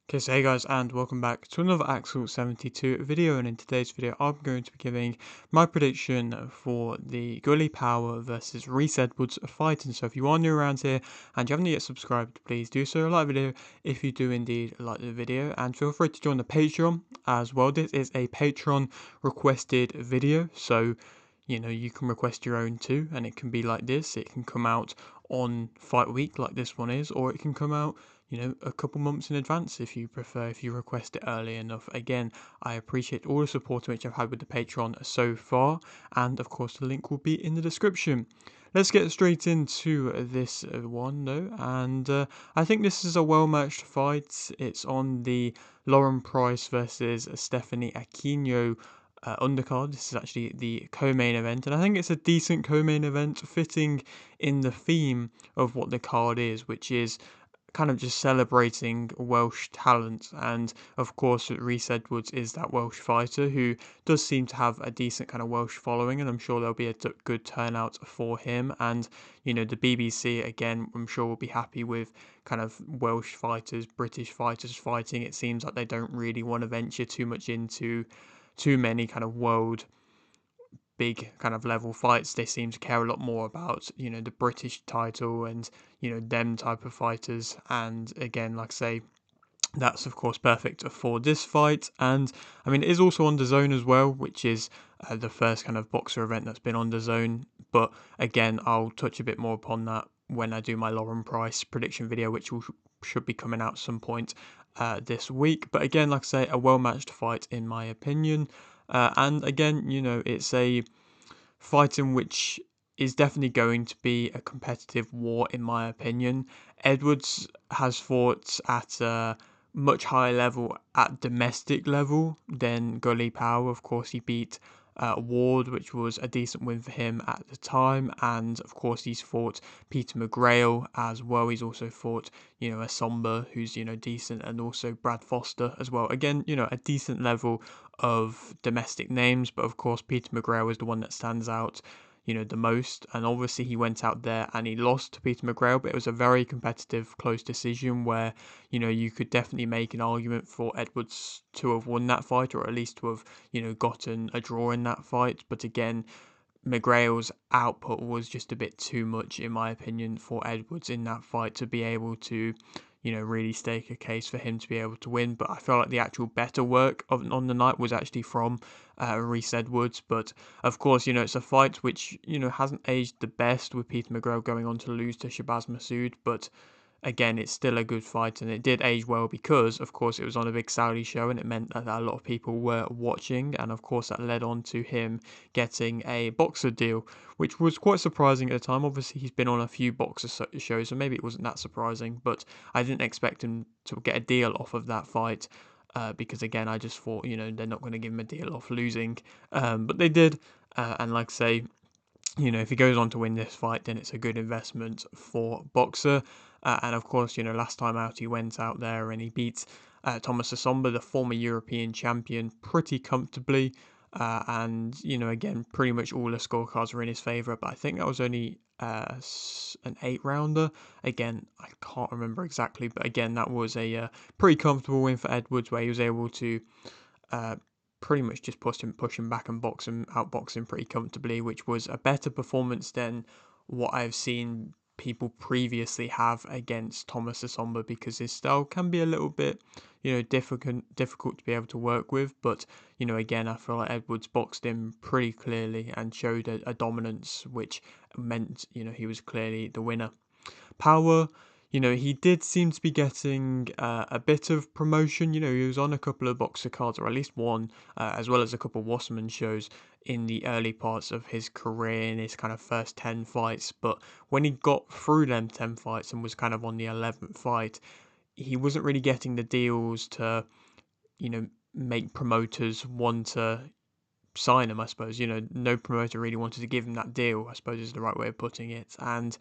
Okay, so hey guys, and welcome back to another Axel 72 video, and in today's video I'm going to be giving my prediction for the Gully Powar versus Rhys Edwards fight. And so if you are new around here and you haven't yet subscribed, please do so, like the video if you do indeed like the video, and feel free to join the Patreon as well. This is a Patreon requested video, so you can request your own too, and it can be like this. It can come out on fight week like this one is, or it can come out a couple months in advance if you prefer, if you request it early enough. Again, I appreciate all the support which I've had with the Patreon so far, and of course the link will be in the description. Let's get straight into this one though, and I think this is a well-matched fight. It's on the Lauren Price versus Stephanie Aquino undercard. This is actually the co-main event, and I think it's a decent co-main event, fitting in the theme of what the card is, which is kind of just celebrating Welsh talent. And of course, Rhys Edwards is that Welsh fighter who does seem to have a decent kind of Welsh following, and I'm sure there'll be a good turnout for him. And the BBC again, I'm sure will be happy with kind of Welsh fighters, British fighters fighting. It seems like they don't really want to venture too much into too many kind of world big kind of level fights. They seem to care a lot more about the British title and them type of fighters. And again, like I say, that's of course perfect for this fight. And I mean, it is also on the zone as well, which is the first kind of boxer event that's been on the zone. But again, I'll touch a bit more upon that when I do my Lauren Price prediction video, which should be coming out some point this week. But again, like I say, a well-matched fight in my opinion. And again, it's a fight in which is definitely going to be a competitive war, in my opinion. Edwards has fought at a much higher level, at domestic level, than Gully Powar. Of course, he beat Ward, which was a decent win for him at the time, and of course he's fought Peter McGrail as well. He's also fought Essomba, who's decent, and also Brad Foster as well. Again, a decent level of domestic names, but of course Peter McGrail is the one that stands out the most. And obviously he went out there and he lost to Peter McGrail, but it was a very competitive, close decision where you could definitely make an argument for Edwards to have won that fight, or at least to have gotten a draw in that fight. But again, McGrail's output was just a bit too much, in my opinion, for Edwards in that fight to be able to really stake a case for him to be able to win. But I felt like the actual better work on the night was actually from Rhys Edwards. But of course, it's a fight which hasn't aged the best, with Peter McGrail going on to lose to Shabazz Masood. But again, it's still a good fight, and it did age well because, of course, it was on a big Saudi show, and it meant that a lot of people were watching, and of course that led on to him getting a boxer deal, which was quite surprising at the time. Obviously, he's been on a few boxer shows, so maybe it wasn't that surprising, but I didn't expect him to get a deal off of that fight. Because again, I just thought, they're not going to give him a deal off losing, but they did, and like I say, if he goes on to win this fight, then it's a good investment for Boxer. And of course, last time out, he went out there and he beat Thomas Essomba, the former European champion, pretty comfortably. And, again, pretty much all the scorecards were in his favour. But I think that was only an 8-rounder. Again, I can't remember exactly. But again, that was a pretty comfortable win for Edwards, where he was able to pretty much just push him back and outbox him pretty comfortably, which was a better performance than what I've seen people previously have against Thomas Essomba, because his style can be a little bit, difficult to be able to work with. But again, I feel like Edwards boxed him pretty clearly and showed a dominance, which meant he was clearly the winner. Powar, he did seem to be getting a bit of promotion. He was on a couple of boxer cards, or at least one, as well as a couple of Wasserman shows in the early parts of his career, in his kind of first 10 fights. But when he got through them 10 fights and was kind of on the 11th fight, he wasn't really getting the deals to, make promoters want to sign him, I suppose. No promoter really wanted to give him that deal, I suppose is the right way of putting it. And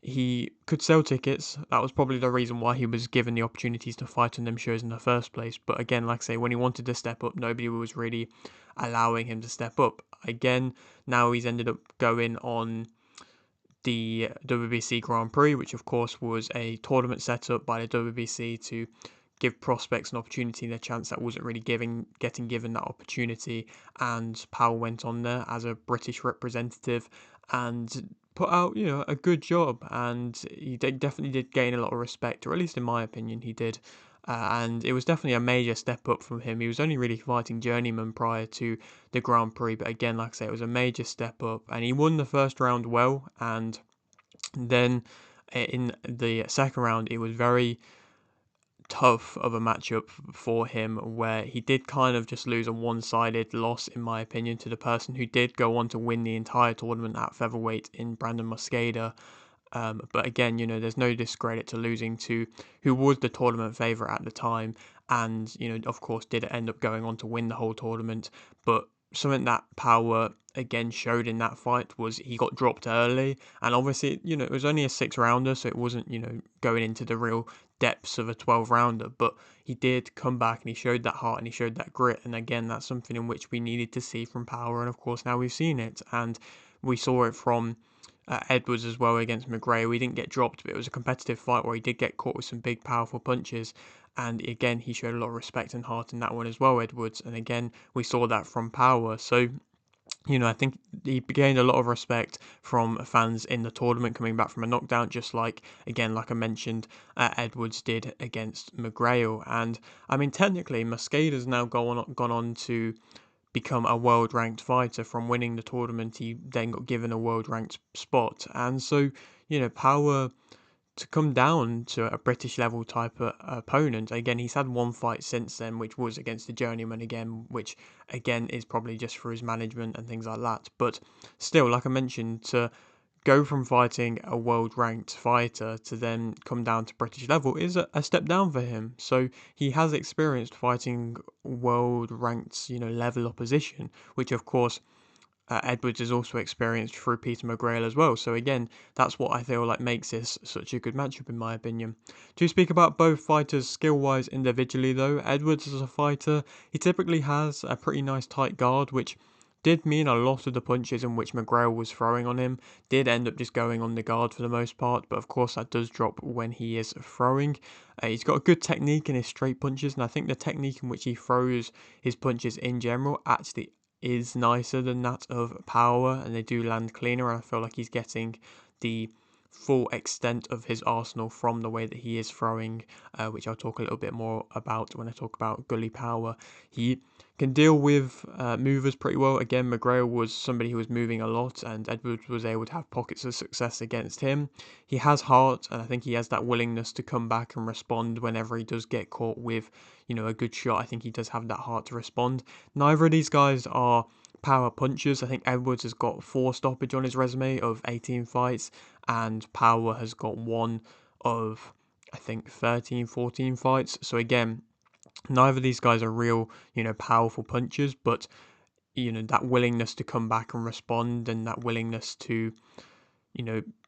he could sell tickets. That was probably the reason why he was given the opportunities to fight on them shows in the first place. But again, like I say, when he wanted to step up, nobody was really allowing him to step up. Again, now he's ended up going on the WBC Grand Prix, which of course was a tournament set up by the WBC to give prospects an opportunity and a chance that wasn't really getting given that opportunity. And Powell went on there as a British representative and put out, a good job. And he definitely did gain a lot of respect, or at least in my opinion, he did. And it was definitely a major step up from him. He was only really fighting journeyman prior to the Grand Prix, but again, like I say, it was a major step up, and he won the first round well. And then in the second round, it was very tough of a matchup for him, where he did kind of just lose a one-sided loss, in my opinion, to the person who did go on to win the entire tournament at featherweight in Brandon Mosqueda. But again, there's no discredit to losing to who was the tournament favourite at the time, and of course, did end up going on to win the whole tournament. But something that Power again showed in that fight was he got dropped early, and obviously, it was only a 6 rounder, so it wasn't, going into the real depths of a 12 rounder. But he did come back and he showed that heart and he showed that grit, and again, that's something in which we needed to see from Power, and of course, now we've seen it, and we saw it from Edwards as well against McGrail. He didn't get dropped, but it was a competitive fight where he did get caught with some big, powerful punches. And again, he showed a lot of respect and heart in that one as well, Edwards. And again, we saw that from Power. So, I think he gained a lot of respect from fans in the tournament coming back from a knockdown, just like, again, like I mentioned, Edwards did against McGrail. And I mean, technically, Mosqueda's now gone on to become a world ranked fighter. From winning the tournament, he then got given a world ranked spot. And so, Power to come down to a British level type of opponent. Again, he's had one fight since then, which was against the journeyman again, which again is probably just for his management and things like that. But still, like I mentioned, to go from fighting a world ranked fighter to then come down to British level is a step down for him. So he has experienced fighting world ranked, level opposition, which of course Edwards has also experienced through Peter McGrail as well. So again, that's what I feel like makes this such a good matchup in my opinion. To speak about both fighters skill-wise individually though, Edwards as a fighter, he typically has a pretty nice tight guard, which did mean a lot of the punches in which McGrail was throwing on him did end up just going on the guard for the most part, but of course that does drop when he is throwing. He's got a good technique in his straight punches, and I think the technique in which he throws his punches in general actually is nicer than that of Power, and they do land cleaner. I feel like he's getting the full extent of his arsenal from the way that he is throwing, which I'll talk a little bit more about when I talk about Gully Powar. He can deal with movers pretty well. Again, McGrail was somebody who was moving a lot, and Edwards was able to have pockets of success against him. He has heart, and I think he has that willingness to come back and respond whenever he does get caught with, a good shot. I think he does have that heart to respond. Neither of these guys are power punchers. I think Edwards has got 4 stoppage on his resume of 18 fights, and Power has got 1 of, I think, 13, 14 fights. So again, neither of these guys are real, powerful punchers, but, that willingness to come back and respond, and that willingness to,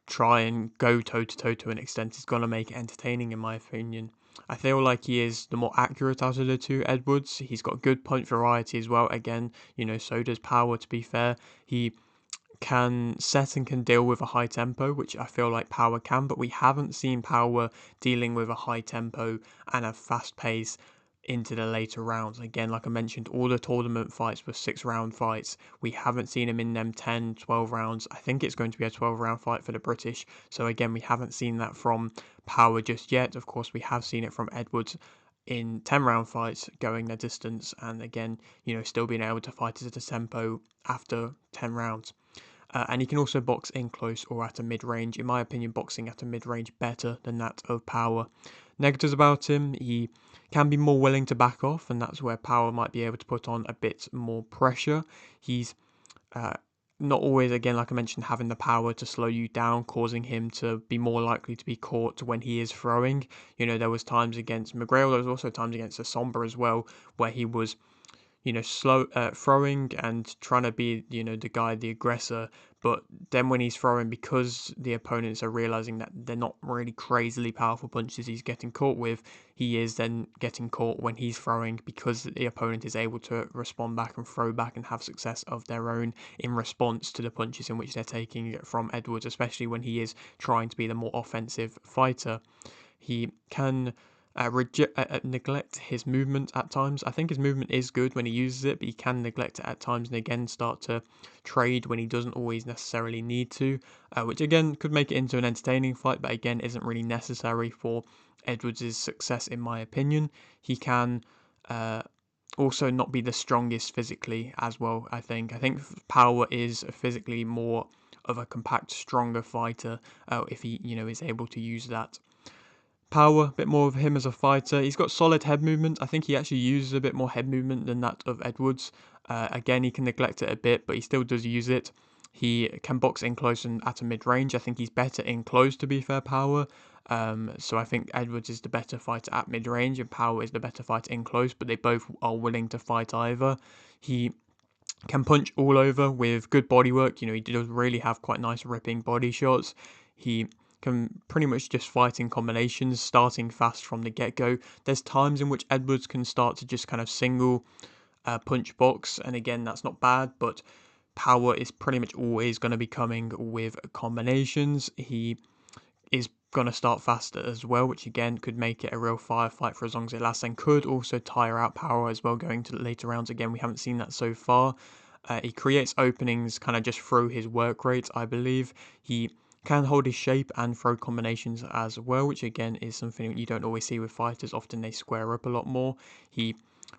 try and go toe to toe to an extent is going to make it entertaining, in my opinion. I feel like he is the more accurate out of the two, Edwards. He's got good punch variety as well. Again, so does Power, to be fair. He can set and can deal with a high tempo, which I feel like Power can, but we haven't seen Power dealing with a high tempo and a fast pace into the later rounds. Again, like I mentioned, all the tournament fights were 6 round fights. We haven't seen him in them 10, 12 rounds. I think it's going to be a 12 round fight for the British. So again, we haven't seen that from Power just yet. Of course, we have seen it from Edwards in 10 round fights going the distance, and again, still being able to fight at a tempo after 10 rounds. And he can also box in close or at a mid-range. In my opinion, boxing at a mid-range better than that of Power. Negatives about him, he can be more willing to back off, and that's where Power might be able to put on a bit more pressure. He's not always, again, like I mentioned, having the power to slow you down, causing him to be more likely to be caught when he is throwing. There was times against McGrail, there was also times against Essomba as well, where he was slow throwing and trying to be, the guy, the aggressor. But then when he's throwing, because the opponents are realizing that they're not really crazily powerful punches he's getting caught with, he is then getting caught when he's throwing, because the opponent is able to respond back and throw back and have success of their own in response to the punches in which they're taking from Edwards, especially when he is trying to be the more offensive fighter. He can neglect his movement at times. I think his movement is good when he uses it, but he can neglect it at times and again start to trade when he doesn't always necessarily need to, which again could make it into an entertaining fight, but again isn't really necessary for Edwards' success in my opinion. He can also not be the strongest physically as well. I think Powar is physically more of a compact, stronger fighter if he is able to use that. Powar, a bit more of him as a fighter. He's got solid head movement. I think he actually uses a bit more head movement than that of Edwards. Again, he can neglect it a bit, but he still does use it. He can box in close and at a mid-range. I think he's better in close, to be fair, Powar. So I think Edwards is the better fighter at mid-range and Powar is the better fighter in close, but they both are willing to fight either. He can punch all over with good body work. He does really have quite nice ripping body shots. He can pretty much just fight in combinations, starting fast from the get-go. There's times in which Edwards can start to just kind of single punch box, and again, that's not bad, but Powar is pretty much always going to be coming with combinations. He is going to start faster as well, which again could make it a real firefight for as long as it lasts and could also tire out Powar as well going to the later rounds. Again, we haven't seen that so far. He creates openings kind of just through his work rate, I believe. He can hold his shape and throw combinations as well, which again is something you don't always see with fighters. Often they square up a lot more. He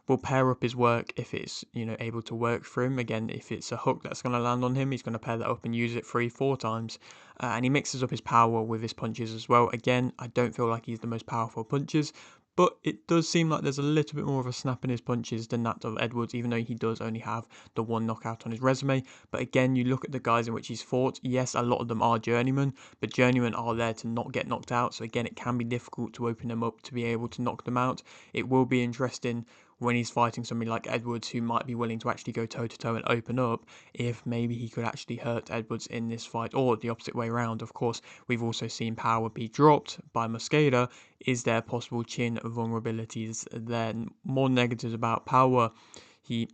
will pair up his work if it's able to work for him. Again, if it's a hook that's going to land on him, he's going to pair that up and use it 3-4 times. And he mixes up his power with his punches as well. Again, I don't feel like he's the most powerful punches, but it does seem like there's a little bit more of a snap in his punches than that of Edwards, even though he does only have the one knockout on his resume. But again, you look at the guys in which he's fought, yes, a lot of them are journeymen, but journeymen are there to not get knocked out. So again, it can be difficult to open them up to be able to knock them out. It will be interesting when he's fighting somebody like Edwards who might be willing to actually go toe-to-toe and open up, if maybe he could actually hurt Edwards in this fight, or the opposite way around. Of course, we've also seen Powar be dropped by Mosqueda. Is there possible chin vulnerabilities there? More negatives about Powar. He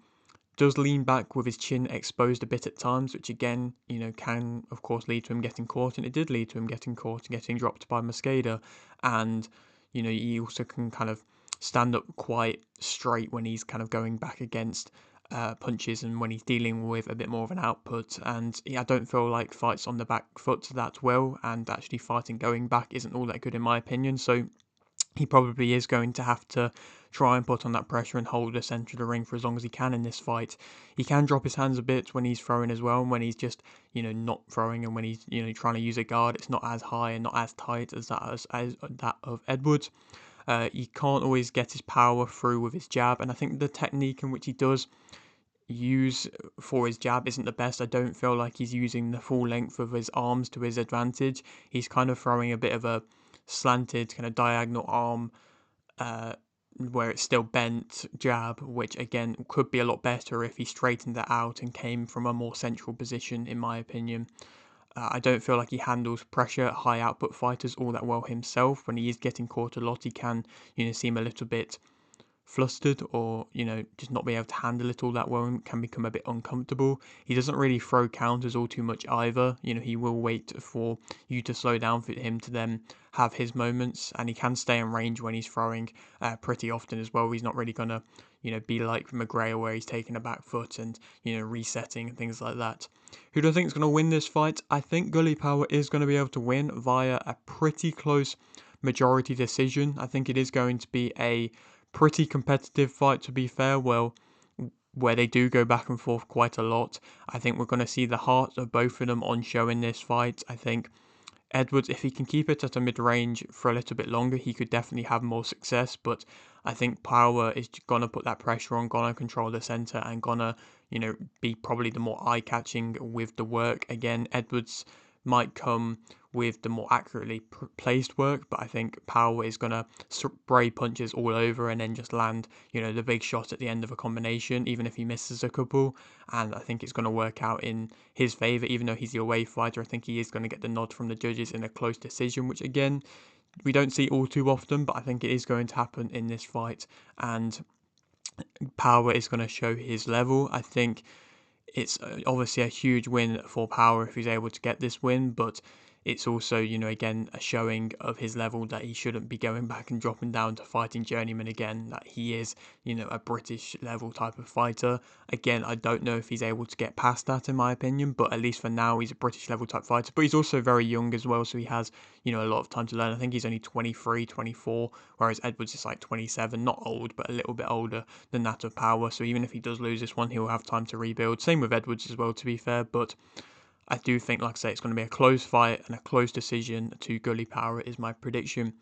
does lean back with his chin exposed a bit at times, which again, can of course lead to him getting caught, and it did lead to him getting caught and getting dropped by Mosqueda. And he also can kind of stand up quite straight when he's kind of going back against punches and when he's dealing with a bit more of an output. And I don't feel like fights on the back foot that well, and actually fighting going back isn't all that good in my opinion. So he probably is going to have to try and put on that pressure and hold the centre of the ring for as long as he can in this fight. He can drop his hands a bit when he's throwing as well, and when he's just, not throwing, and when he's, trying to use a guard, it's not as high and not as tight as that of Edwards. He can't always get his power through with his jab, and I think the technique in which he does use for his jab isn't the best. I don't feel like he's using the full length of his arms to his advantage. He's kind of throwing a bit of a slanted kind of diagonal arm where it's still bent jab, which again could be a lot better if he straightened that out and came from a more central position, in my opinion. I don't feel like he handles pressure, high output fighters all that well himself. When he is getting caught a lot, he can, seem a little bit flustered, or just not be able to handle it all that well, and can become a bit uncomfortable. He doesn't really throw counters all too much either. He will wait for you to slow down for him to then have his moments, and he can stay in range when he's throwing pretty often as well. He's not really gonna be like McGrail where he's taking a back foot and resetting and things like that. Who do I think is going to win this fight? I think Gully Powar is going to be able to win via a pretty close majority decision. I think it is going to be a pretty competitive fight, to be fair, where they do go back and forth quite a lot. I think we're going to see the heart of both of them on show in this fight. I think Edwards, if he can keep it at a mid-range for a little bit longer, he could definitely have more success, but I think Powar is going to put that pressure on, going to control the centre, and going to, be probably the more eye-catching with the work. Again, Edwards might come with the more accurately placed work, but I think Powar is going to spray punches all over and then just land, the big shot at the end of a combination, even if he misses a couple. And I think it's going to work out in his favour, even though he's the away fighter. I think he is going to get the nod from the judges in a close decision, which again, we don't see all too often, but I think it is going to happen in this fight. And Powar is going to show his level. I think it's obviously a huge win for Powar if he's able to get this win, but it's also, you know, again, a showing of his level that he shouldn't be going back and dropping down to fighting journeyman again, that he is, you know, a British level type of fighter. Again, I don't know if he's able to get past that, in my opinion, but at least for now, he's a British level type fighter. But he's also very young as well, so he has, you know, a lot of time to learn. I think he's only 23, 24, whereas Edwards is like 27, not old, but a little bit older than that of Powar. So even if he does lose this one, he'll have time to rebuild. Same with Edwards as well, to be fair, but I do think, like I say, it's going to be a close fight and a close decision to Gully Powar is my prediction.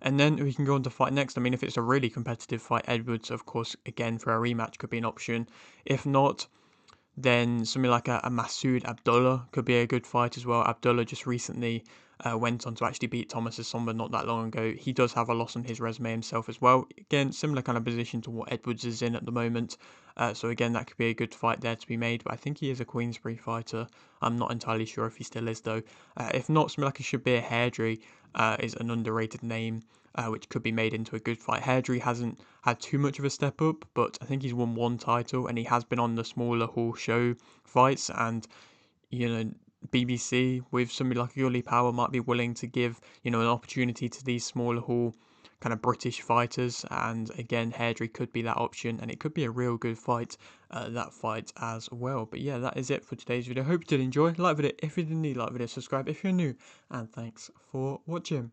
And then we can go on to fight next. I mean, if it's a really competitive fight, Edwards, of course, again, for a rematch could be an option. If not, then something like a Masood Abdullah could be a good fight as well. Abdullah just recently went on to actually beat Thomas Essomba not that long ago. He does have a loss on his resume himself as well. Again, similar kind of position to what Edwards is in at the moment. So again, that could be a good fight there to be made. But I think he is a Queensberry fighter. I'm not entirely sure if he still is though. If not, something like a Shabir Hairdry is an underrated name. Which could be made into a good fight. Hairdry hasn't had too much of a step up, but I think he's won one title and he has been on the smaller hall show fights. And, you know, BBC with somebody like Gully Powar might be willing to give, you know, an opportunity to these smaller hall kind of British fighters. And again, Hairdry could be that option and it could be a real good fight, that fight as well. But yeah, that is it for today's video. Hope you did enjoy. Like the video if you didn't, like the video, subscribe if you're new, and thanks for watching.